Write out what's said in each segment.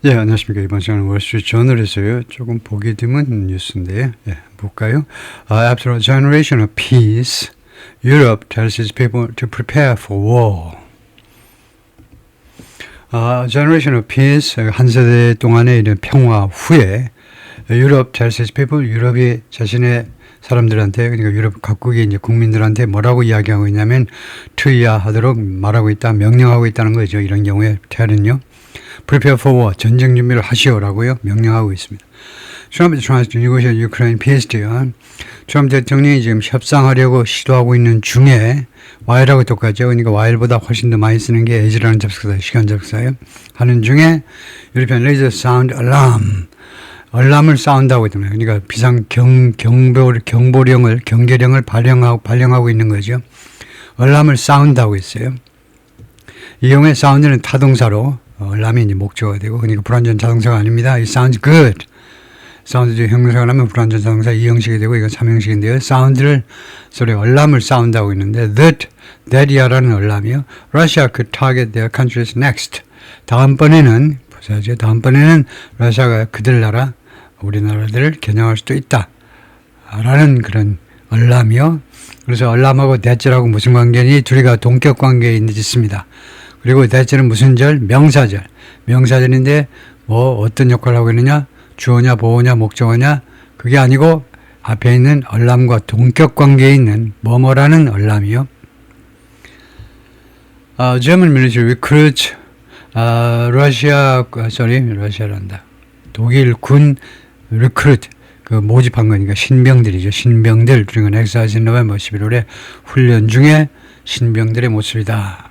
예, 안녕하십니까. 이번 시간은 월스트리트저널에서요. 조금 보기 드문 뉴스인데요. 예, 볼까요? After a generation of peace, Europe tells its people to prepare for war. Generation of peace, 한 세대 동안의 이런 평화 후에 Europe tells its people, 유럽이 자신의 사람들한테, 그러니까 유럽 각국의 이제 국민들한테 뭐라고 이야기하고 있냐면 투이하도록 말하고 있다, 명령하고 있다는 거죠. 이런 경우에 tell은요. Prepare for war, 전쟁 준비를 하시오라고요. 명령하고 있습니다. 트럼프 tries to negotiate Ukraine peace deal. 트럼프 대통령이 지금 협상하려고 시도하고 있는 중에 while하고 똑같죠. 그러니까 while보다 훨씬 더 많이 쓰는 게 as라는 접속사, 시간 접속사예요. 하는 중에 European leaders sound alarm. 알람을 사운드하고 있답니다. 그러니까 비상 경보령을 경계령을 발령하고 있는 거죠. 알람을 사운드하고 있어요. 이 경우에 사운드는 타동사로 알람이 이제 목적어가 되고, 그러니까 불완전 자동사가 아닙니다. It sounds good. 사운드 형용사가 나면 불완전 자동사 2형식이 되고, 이건 3형식인데요. 사운드를, 알람을 사운드하고 있는데, that이야라는 알람이요. Russia could target their countries next. 다음번에는 러시아가 그들 나라, 우리나라들을 겨냥할 수도 있다. 라는 그런 알람이요. 그래서 알람하고 that이라고 무슨 관계니? 둘이가 동격 관계에 있습니다. 그리고 that는 무슨 절? 명사절. 명사절인데 어떤 역할을 하고 있느냐? 주어냐, 보어냐, 목적어냐? 그게 아니고 앞에 있는 알람과 동격 관계에 있는 뭐뭐라는 알람이요. German military recruits 러시아란다. 독일 군 recruit 모집한 거니까 신병들이죠. 신병들 during an exercise in November 11월에 훈련 중에 신병들의 모습이다.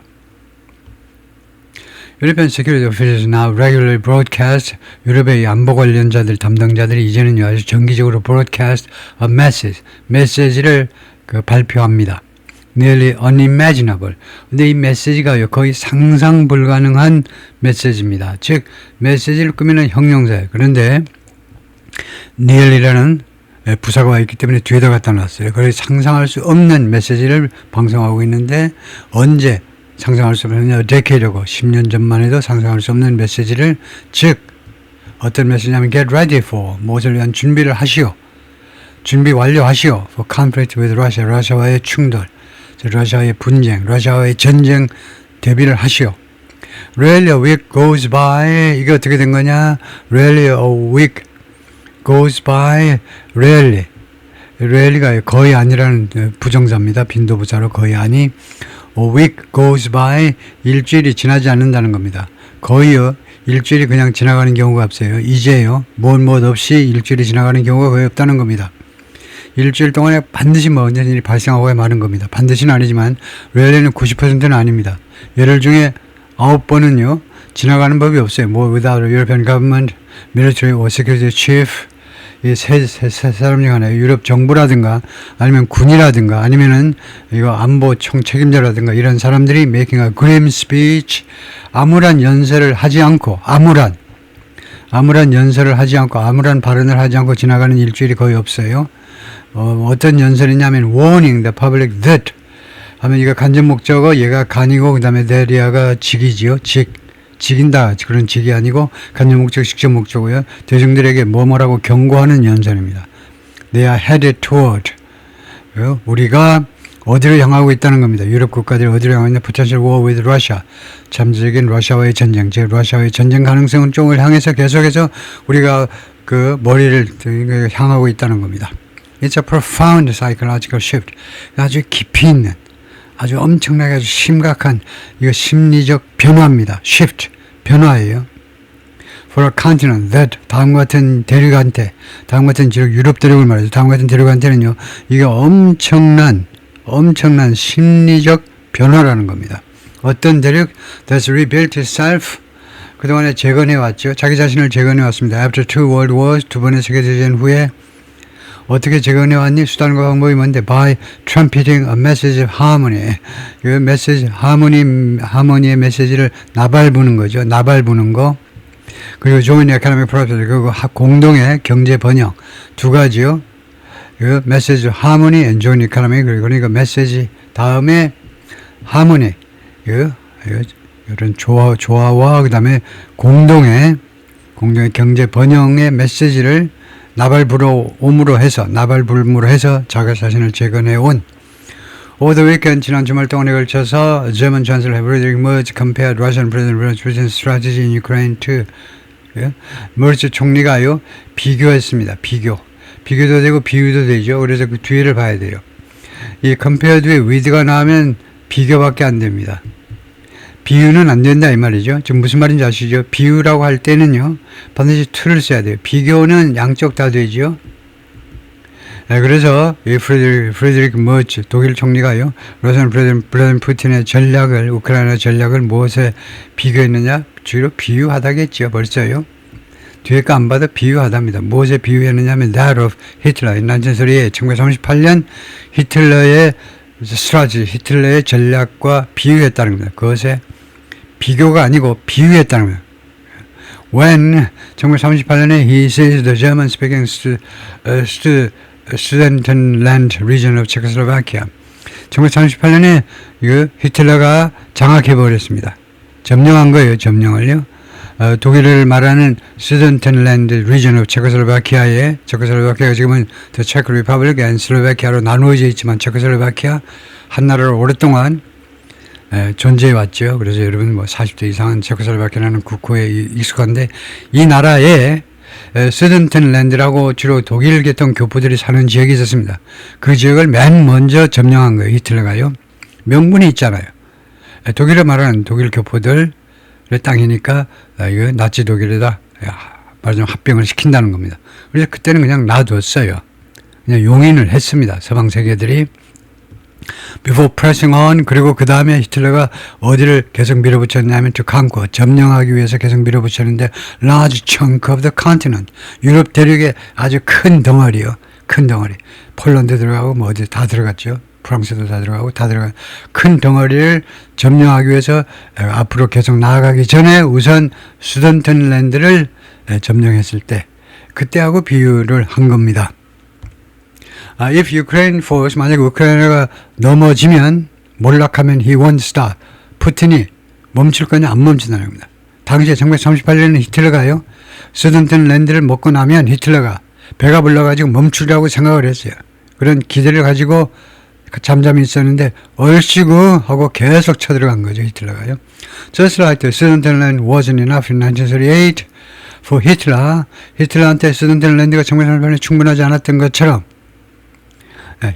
European security officials now regularly broadcast. 유럽의 안보 관련자들 담당자들이 이제는요 아주 정기적으로 broadcast a message, 메시지를 발표합니다. Nearly unimaginable. 근데 이 메시지가 거의 상상 불가능한 메시지입니다. 즉 메시지를 꾸미는 형용사예요. 그런데 nearly라는 부사가 와 있기 때문에 뒤에다 갖다 놨어요. 그래서 상상할 수 없는 메시지를 방송하고 있는데 언제 상상할 수 없는 decade고 10년 전만 해도 상상할 수 없는 메시지를, 즉 어떤 메시지냐면 get ready for, 무엇을 위한 준비를 하시오. 준비 완료하시오. for conflict with Russia, 러시아와의 충돌, 러시아와의 분쟁, 러시아와의 전쟁 대비를 하시오. Rarely a week goes by. 이게 어떻게 된 거냐? Rarely a week goes by. Rarely. rarely가 거의 아니라는 부정사입니다. 빈도부사로 거의 아니. A week goes by. 일주일이 지나지 않는다는 겁니다. 거의요. 일주일이 그냥 지나가는 경우가 없어요. 이제요. 무엇 없이 일주일이 지나가는 경우가 거의 없다는 겁니다. 일주일 동안에 반드시 어떤 일이 발생하고야 마는 겁니다. 반드시는 아니지만 rarely는 90%는 아닙니다. 예를 중에 9번은요. 지나가는 법이 없어요. without a European government, military or security chief. 이 세 사람 중 하나예요. 유럽 정부라든가 아니면 군이라든가 아니면은 이거 안보 총 책임자라든가 이런 사람들이 making a grim speech, 암울한 연설을 하지 않고 암울한 연설을 하지 않고 아무런 발언을 하지 않고 지나가는 일주일이 거의 없어요. 어떤 연설이냐면 warning the public that 하면 이거 간접 목적어, 얘가 간이고 그 다음에 that이야가 직이지요. 직인다. 그런 직이 아니고 간접 목적, 직접 목적어요. 대중들에게 뭐라고 경고하는 연설입니다. They are headed toward. 우리가 어디로 향하고 있다는 겁니다. 유럽 국가들이 어디로 향하고 있냐? Potential war with Russia. 잠재적인 러시아와의 전쟁, 즉 러시아와의 전쟁 가능성 쪽을 향해서 계속해서 우리가 머리를 향하고 있다는 겁니다. It's a profound psychological shift. 아주 깊이 있는, 아주 엄청나게 아주 심각한 이거 심리적 변화입니다. shift, 변화예요. For a continent that, 다음과 같은 대륙한테, 다음과 같은 지역 유럽 대륙을 말해서 다음과 같은 대륙한테는요, 이게 엄청난 심리적 변화라는 겁니다. 어떤 대륙? That's rebuilt itself. 그동안에 재건해왔죠. 자기 자신을 재건해왔습니다. After two world wars, 두 번의 세계대전 후에 어떻게 재건해왔니? 수단과 방법이 뭔데? By trumpeting a message of harmony. 그 메시지, 하모니의 메시지를 나발부는 거죠. 나발부는 거. 그리고 joint economic prosperity, 그리고 공동의 경제 번영. 두 가지요. 그 메시지 harmony and joint economic, 그러니까 메시지 다음에 harmony. 이런 조화와 그 다음에 공동의 공정의 경제 번영의 메시지를 나발불음으로 해서 자가 자신을 재건해온. Over the weekend, 지난 주말 동안에 걸쳐서 German Chancellor Friedrich Merz compared Russian President Putin's strategy in Ukraine to 머츠 총리가요 비교했습니다. 비교도 되고 비유도 되죠. 그래서 그 뒤를 봐야 돼요. 이 compare 뒤에 with가 나오면 비교밖에 안 됩니다. 비유는 안 된다 이 말이죠. 지금 무슨 말인지 아시죠? 비유라고 할 때는요 반드시 to를 써야 돼요. 비교는 양쪽 다 되죠. 네, 그래서 이 프레드리크 머츠 독일 총리가요 러시아 플라디미르 푸틴의 전략을 우크라이나 전략을 무엇에 비교했느냐? 주로 비유하다겠죠. 벌써요. 뒤에 거 안 봐도 비유하답니다. 무엇에 비유했느냐 하면 that of Hitler. 1938년 히틀러의 스트라테지, 히틀러의 전략과 비유했다는 겁니다. 그것에 비교가 아니고 비유했다는 겁니다. When 1938년에 he seized the German-speaking Sudetenland region of Czechoslovakia. 1938년에 히틀러가 장악해버렸습니다. 점령한 거예요. 점령을요. 독일을 말하는 Sudetenland region of Czechoslovakia에 체코슬로바키아가 지금은 The Czech Republic and 슬로바키아로 나누어져 있지만 체코슬로바키아 한 나라로 오랫동안 존재해 왔죠. 그래서 여러분 뭐 40대 이상은 체코슬로바키아라는 국호에 익숙한데 이 나라에 스덴텐랜드라고 주로 독일 계통 교포들이 사는 지역이 있었습니다. 그 지역을 맨 먼저 점령한 거예요. 히틀러가요. 명분이 있잖아요. 독일을 말하는 독일 교포들의 땅이니까 이거 나치 독일에다 말하자면 합병을 시킨다는 겁니다. 그래서 그때는 그냥 놔뒀어요. 그냥 용인을 했습니다. 서방 세계들이. Before pressing on, 그리고 그 다음에 히틀러가 어디를 계속 밀어붙였냐면 to conquer, 점령하기 위해서 계속 밀어붙였는데 large chunk of the continent, 유럽 대륙의 아주 큰 덩어리요. 큰 덩어리. 폴란드 들어가고 뭐 어디 다 들어갔죠. 프랑스도 다 들어가고 다 들어간 큰 덩어리를 점령하기 위해서 앞으로 계속 나아가기 전에 우선 수덴텐랜드를 점령했을 때 그때하고 비유를 한 겁니다. If Ukraine falls, 만약 우크라이나가 넘어지면 몰락하면 he won't stop. 푸틴이 멈출 거냐 안 멈춘다는 겁니다. 당시에 1938년에 히틀러가요. 수덴텐랜드를 먹고 나면 히틀러가 배가 불러가지고 멈추려고 생각을 했어요. 그런 기대를 가지고 잠잠히 있었는데 얼씨구 하고 계속 쳐들어간 거죠. 히틀러가요. Just like the Sudetenland wasn't enough in 1938 for Hitler. 히틀러한테 수덴텐랜드가 1938년에 충분하지 않았던 것처럼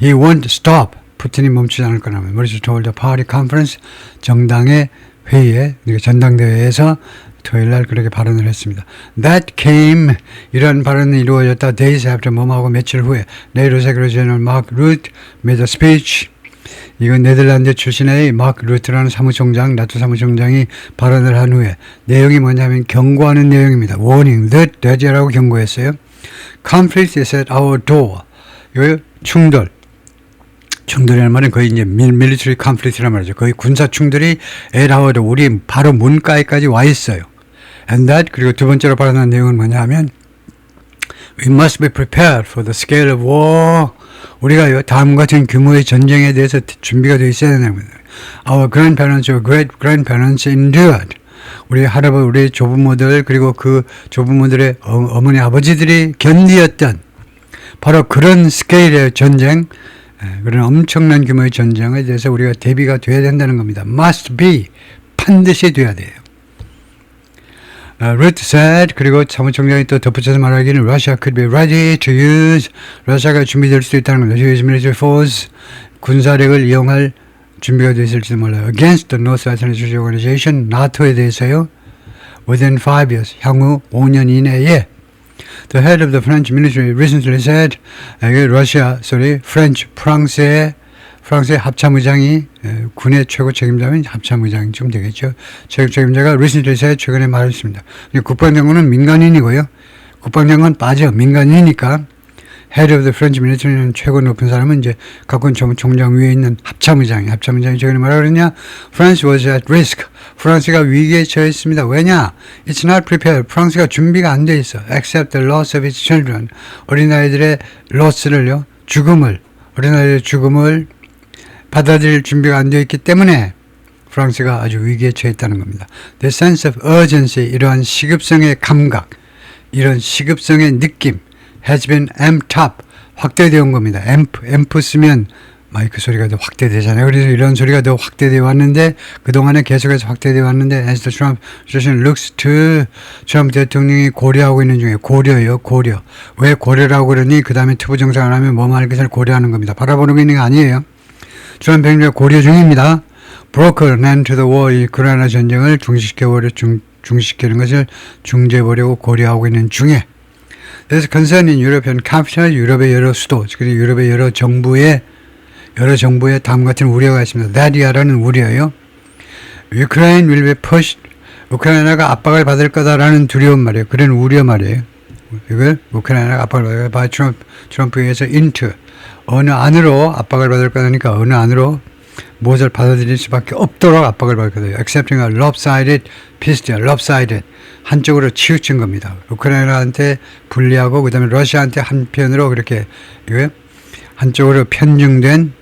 He won't stop. 푸틴이 멈추지 않을 거라면. 머리서 told the party conference 정당의 회의에 전당대회에서 토요일 날 그렇게 발언을 했습니다. That came 이런 발언이 이루어졌다. Days after 뭐하고 며칠 후에 네이로 세크레터리 제너럴 마크 루트 made a speech. 이건 네덜란드 출신의 마크 루트라는 사무총장, 나토 사무총장이 발언을 한 후에 내용이 뭐냐면 경고하는 내용입니다. Warning that 대제라고 경고했어요. Conflict is at our door. 이 충돌이라는 말은 거의 이제 military conflict란 말이죠. 거의 군사 충돌이 at our door, 우리 바로 문가에까지 와 있어요. And that, 그리고 두 번째로 발언한 내용은 뭐냐 하면 We must be prepared for the scale of war. 우리가 다음 같은 규모의 전쟁에 대해서 준비가 되어 있어야 되는 겁니다. Our grandparents, or great grandparents endured. 우리 할아버지, 우리 조부모들, 그리고 그 조부모들의 어머니, 아버지들이 견디었던 바로 그런 스케일의 전쟁, 그런 엄청난 규모의 전쟁에 대해서 우리가 대비가 돼야 된다는 겁니다. Must be, 반드시 돼야 돼요. Ruth said, 그리고 사무총장이 또 덧붙여서 말하기는 Russia could be ready to use, 러시아가 준비될 수도 있다는 겁니다. use military force, 군사력을 이용할 준비가 되어 있을지도 몰라요. Against the North Atlantic Treaty Organization, 나토에 대해서요. Within 5 years, 향후 5년 이내에 The head of the French military recently said, 프랑스의 합참의장이 군의 최고 책임자면 합참의장이 좀 되겠죠. 최고 책임자가 recently said, 최근에 말했습니다. 국방장관은 민간인이고요. 국방장관 빠져 민간인이니까 head of the French military는 최고 높은 사람은 이제 각군 총장 위에 있는 합참의장이 최근에 뭐라 그랬냐? France was at risk. 프랑스가 위기에 처했습니다. 왜냐? It's not prepared. 프랑스가 준비가 안 돼 있어. Except the loss of its children. 어린아이들의 loss를요, 어린아이들의 죽음을 받아들일 준비가 안 되어 있기 때문에 프랑스가 아주 위기에 처했다는 겁니다. The sense of urgency, 이러한 시급성의 감각, 이런 시급성의 느낌 has been amped up 확대되어 온 겁니다. amp 쓰면 마이크 소리가 더 확대되잖아요. 그래서 이런 소리가 더 확대되어 왔는데 그동안에 계속해서 확대되어 왔는데 as the Trump administration looks to 트럼프 대통령이 고려하고 있는 중에 고려요. 고려. 왜 고려라고 그러니 그 다음에 투부 정상을 하면 뭐 말 것을 고려하는 겁니다. 바라보는 게 있는 게 아니에요. 트럼프 행정부가 고려 중입니다. broker an end to the war 이 우크라이나 전쟁을 중지시키는 것을 중재해보려고 고려하고 있는 중에 그래서 concerning European capital 유럽의 여러 수도 그리고 유럽의 여러 정부의 다음 같은 우려가 있습니다. that이라는 우려예요. Ukraine will be pushed 우크라이나가 압박을 받을 거다라는 두려운 말이에요. 그런 우려 말이에요. 이걸 우크라이나가 압박을 받을 거다. 트럼프에 의해서 into 어느 안으로 압박을 받을 거다니까 어느 안으로 무엇을 받아들일 수밖에 없도록 압박을 받을 거다. accepting a lopsided peace deal. lopsided 한쪽으로 치우친 겁니다. 우크라이나한테 불리하고 그 다음에 러시아한테 한편으로 그렇게 한쪽으로 편중된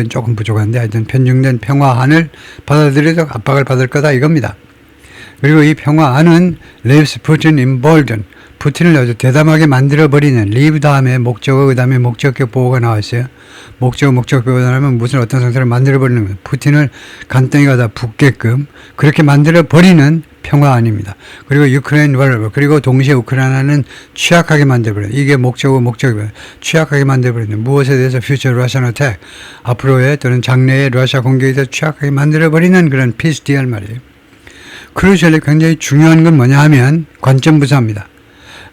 조금 부족한데 하여튼 편중된 평화안을 받아들이도록 압박을 받을 거다 이겁니다. 그리고 이 평화안은 leaves Putin emboldened 푸틴을 아주 대담하게 만들어버리는 leave 다음에 목적어 그 다음에 목적격 보호가 나왔어요. 목적격 보호가 나오면 무슨 어떤 상태를 만들어버리는 거예요. 푸틴을 간단히 가다 붙게끔 그렇게 만들어버리는 평화안입니다. 그리고 유크레인 vulnerable 그리고 동시에 우크라이나는 취약하게 만들어버리는 이게 목적이고요. 취약하게 만들어버리는 무엇에 대해서 future Russian attack 앞으로의 또는 장래의 러시아 공격에 대해서 취약하게 만들어버리는 그런 peace deal 말이에요. 크루셜리 굉장히 중요한 건 뭐냐 하면 관점부사입니다.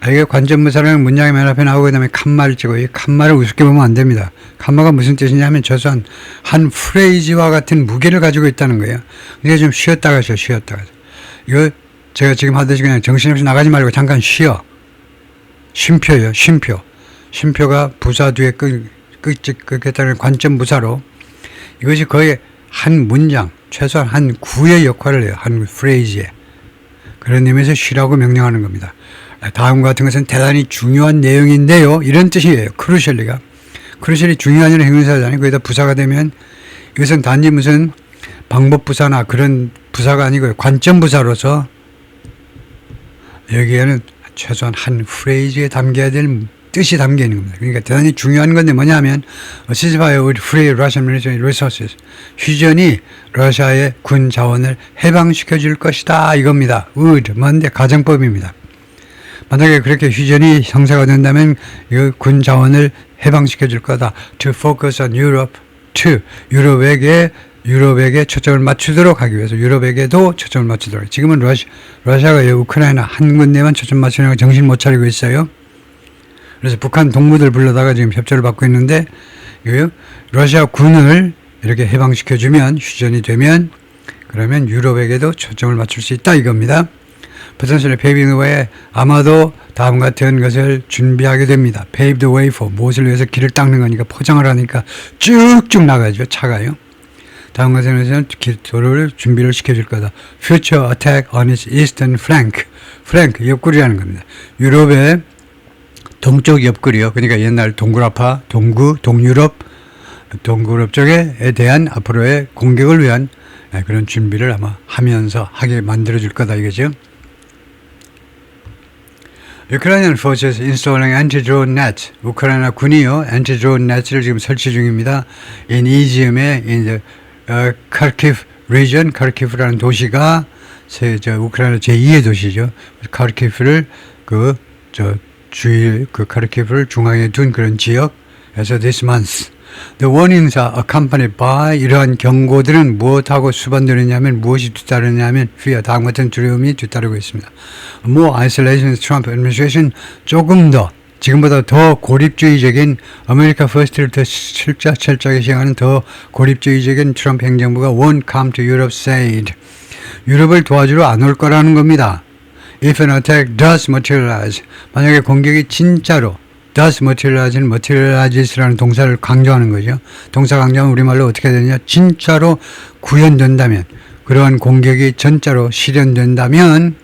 이게 관점부사라는 문장이 맨 앞에 나오고 그 다음에 칸마를 찍고 이 칸마를 우습게 보면 안 됩니다. 칸마가 무슨 뜻이냐 하면 최소한 한 프레이즈와 같은 무게를 가지고 있다는 거예요. 그러니까 좀 쉬었다가 이거 제가 지금 하듯이 그냥 정신없이 나가지 말고 잠깐 쉬어. 쉼표예요. 쉼표가 부사 뒤에 끊겠다는 관점부사로 이것이 거의 한 문장 최소한 한 구의 역할을 해요. 한 프레이즈에. 그런 의미에서 쉬라고 명령하는 겁니다. 다음 같은 것은 대단히 중요한 내용인데요. 이런 뜻이에요. 크루셜이 중요한 형용사잖아요. 거기다 부사가 되면 이것은 단지 무슨 방법부사나 그런 부사가 아니고 관점부사로서 여기에는 최소한 한 프레이즈에 담겨야 될 뜻이 담겨 있는 겁니다. 그러니까 대단히 중요한 건데 뭐냐면 ceasefire would free Russian military resources. 휴전이 러시아의 군 자원을 해방시켜 줄 것이다 이겁니다. would 뭔데 가정법입니다. 만약에 그렇게 휴전이 형사가 된다면 이 군 자원을 해방시켜 줄 거다. To focus on Europe, to 유럽에게 초점을 맞추도록 하기 위해서 유럽에게도 초점을 맞추도록. 지금은 러시아가 우크라이나 한 군데만 초점 맞추려고 정신 못 차리고 있어요. 그래서 북한 동무들 불러다가 지금 협조를 받고 있는데 러시아 군을 이렇게 해방시켜주면 휴전이 되면 그러면 유럽에게도 초점을 맞출 수 있다 이겁니다. potentially paving the way 아마도 다음 같은 것을 준비하게 됩니다. pave the way for 무엇을 위해서 길을 닦는 거니까 포장을 하니까 쭉쭉 나가죠. 차가요. 다음 것에는 도로를 준비를 시켜줄 거다. future attack on its eastern flank 옆구리라는 겁니다. 유럽의 동쪽 옆구리요. 그러니까 옛날 동구라파, 동유럽 쪽에 대한 앞으로의 공격을 위한 그런 준비를 아마 하면서 하게 만들어줄 거다 이거죠. Ukrainian forces installing anti-drone net. 우크라이나 군이요 anti-drone net을 지금 설치 중입니다. in Izium에 in the Kharkiv region, 카르키프라는 도시가 우크라이나 제2의 도시죠. 카르키프를 카르키프를 중앙에 둔 그런 지역에서 this month. The warnings are accompanied by 이러한 경고들은 무엇하고 수반되느냐면 무엇이 뒤따르냐면 fear 다음 같은 두려움이 뒤따르고 있습니다. More isolationist Trump administration 조금 더 지금보다 더 고립주의적인 아메리카 퍼스트를 더 철저하게 시행하는 더 고립주의적인 트럼프 행정부가 won't come to Europe said 유럽을 도와주러 안 올 거라는 겁니다. If an attack does materialize 만약에 공격이 진짜로 does materialize는 materializes라는 동사를 강조하는 거죠. 동사 강조하면 우리말로 어떻게 되느냐 진짜로 구현된다면 그러한 공격이 전짜로 실현된다면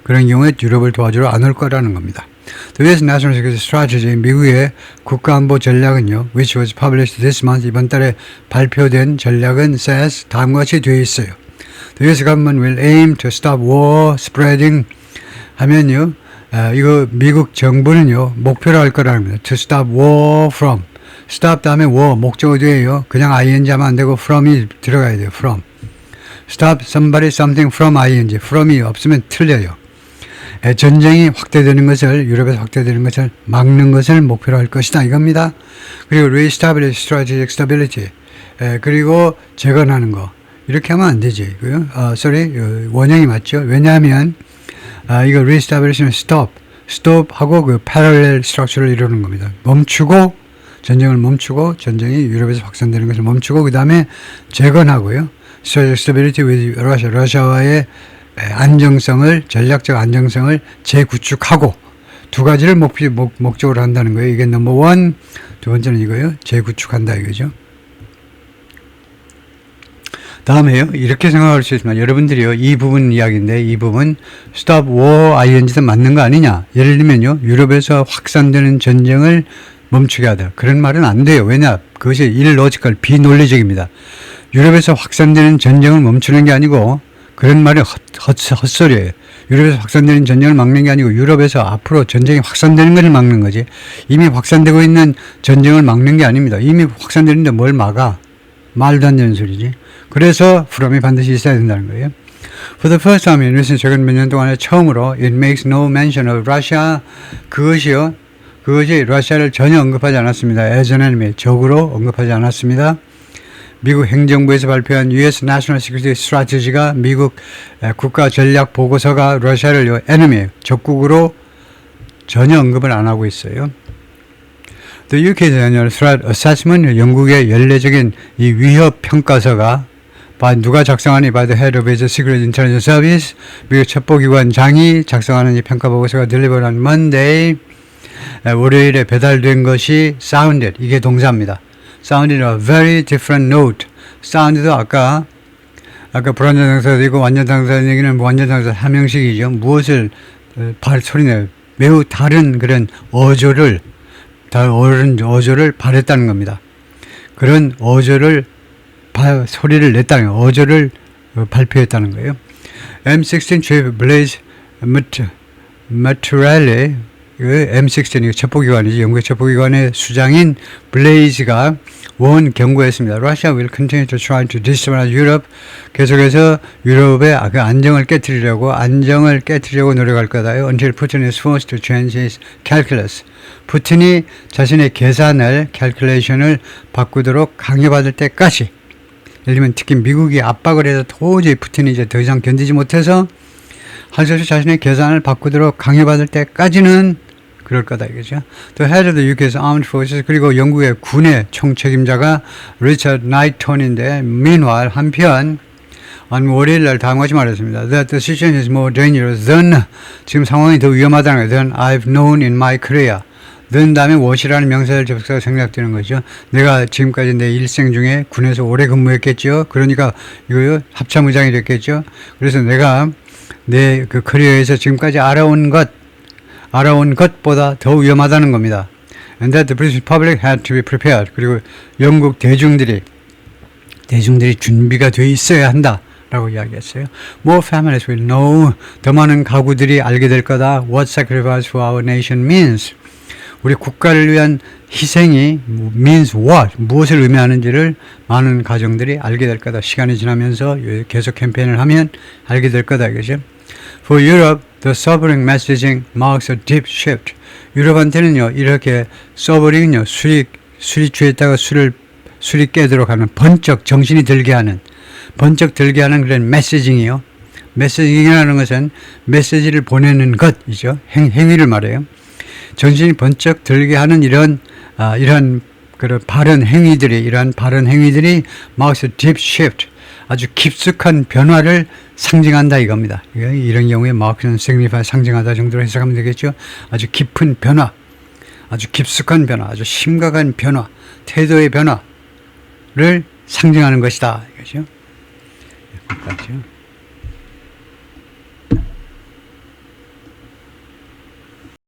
그런 경우에 유럽을 도와주러 안 올 거라는 겁니다. The U.S. National Security Strategy, 미국의 국가안보 전략은요, which was published this month, 이번 달에 발표된 전략은 says 다음과 같이 되어 있어요. The U.S. government will aim to stop war spreading 하면요, 이거 미국 정부는요, 목표로 할 거라는 겁니다. To stop war from. stop 다음에 war, 목적어 뒤에요. 그냥 ing 하면 안 되고 from이 들어가야 돼요. from. stop somebody something from ing. from이 없으면 틀려요. 전쟁이 확대되는 것을, 유럽에서 확대되는 것을 막는 것을 목표로 할 것이다. 이겁니다. 그리고 reestablish strategic stability. 그리고 재건하는 거. 이렇게 하면 안 되지. 이거요. 원형이 맞죠. 왜냐하면, 이거 reestablish는 stop 하고 그 parallel structure를 이루는 겁니다. 전쟁을 멈추고, 전쟁이 유럽에서 확산되는 것을 멈추고, 그 다음에 재건하고요. strategic stability with Russia. 러시아와의 안정성을, 전략적 안정성을 재구축하고, 두 가지를 목적으로 한다는 거예요. 이게 넘버 원, 두 번째는 이거예요. 재구축한다 이거죠. 다음에요. 이렇게 생각할 수 있지만 여러분들이요. 이 부분 이야기인데 이 부분 stop war ing도 맞는 거 아니냐. 예를 들면요. 유럽에서 확산되는 전쟁을 멈추게 하다. 그런 말은 안 돼요. 왜냐? 그것이 일로지컬 비논리적입니다. 유럽에서 확산되는 전쟁을 멈추는 게 아니고 그런 말이 헛소리예요. 유럽에서 확산되는 전쟁을 막는 게 아니고 유럽에서 앞으로 전쟁이 확산되는 것을 막는 거지. 이미 확산되고 있는 전쟁을 막는 게 아닙니다. 이미 확산되는데 뭘 막아? 말도 안 되는 소리지. 그래서 from이 반드시 있어야 된다는 거예요. For the first time in recent 최근 몇 년 동안에 처음으로 it makes no mention of Russia. 그것이 러시아를 전혀 언급하지 않았습니다. as an enemy, 적으로 언급하지 않았습니다. 미국 행정부에서 발표한 US National Security Strategy가 미국 국가 전략 보고서가 러시아를 enemy, 적국으로 전혀 언급을 안 하고 있어요. The UK's Annual Threat Assessment, 영국의 연례적인 이 위협 평가서가 누가 작성하니? By the head of its Secret Intelligence Service, 미국 첩보기관장이 작성하는 이 평가 보고서가 delivered on Monday, 월요일에 배달된 것이 sounded, 이게 동사입니다. sounded a very different note. sound도 아까 불완전 당사도 있고 완전 당사의 얘기는 완전 당사 삼형식이죠. 무엇을 소리내요. 매우 다른 그런 어조를 발했다는 겁니다. 그런 소리를 냈다는 거예요. 어조를 발표했다는 거예요. M16 Chief Blaise Maturelli, M16, 첩보기관이지, 영국의 첩보기관의 수장인 블레이즈가 경고했습니다. Russia will continue to try to destabilize Europe. 계속해서 유럽의 그 안정을 깨트리려고 노력할 거다요. Until Putin is forced to change his calculus. 푸틴이 자신의 계산을, calculation을 바꾸도록 강요받을 때까지. 예를 들면 특히 미국이 압박을 해서 도저히 푸틴이 이제 더 이상 견디지 못해서 할 수 없이 자신의 계산을 바꾸도록 강요받을 때까지는 그럴 거다 이거죠. The head of the UK's Armed Forces, 그리고 영국의 군의 총책임자가 리처드 나이톤인데, meanwhile 한편 월요일 날 다음같이 말했습니다. That the situation is more dangerous than, 지금 상황이 더 위험하다는 거예요. Than I've known in my career. than 다음에 what이라는 명사를 접속해서 생략되는 거죠. 내가 지금까지 내 일생 중에 군에서 오래 근무했겠죠. 그러니까 이거요 합참의장이 됐겠죠. 그래서 내가 내 그 커리어에서 지금까지 알아온 것보다 더 위험하다는 겁니다. And that the British public had to be prepared. 그리고 영국 대중들이 준비가 돼 있어야 한다라고 이야기했어요. More families will know. 더 많은 가구들이 알게 될 거다. What sacrifice for our nation means. 우리 국가를 위한 희생이 means what, 무엇을 의미하는지를 많은 가정들이 알게 될 거다. 시간이 지나면서 계속 캠페인을 하면 알게 될 거다. 이거죠. For Europe, the sobering messaging marks a deep shift. 유럽한테는요, 이렇게 sobering은요, 술이 취했다가 술이 깨도록 하는 정신이 들게 하는 그런 메시징이요. 메시징이라는 것은 메시지를 보내는 것이죠. 행위를 말해요. 정신이 번쩍 들게 하는 이런 발언 행위들이 marks a deep shift. 아주 깊숙한 변화를 상징한다 이겁니다. 이런 경우에 mark는 signify, 상징하다 정도로 해석하면 되겠죠. 아주 깊은 변화, 아주 깊숙한 변화, 아주 심각한 변화, 태도의 변화를 상징하는 것이다. 이거죠.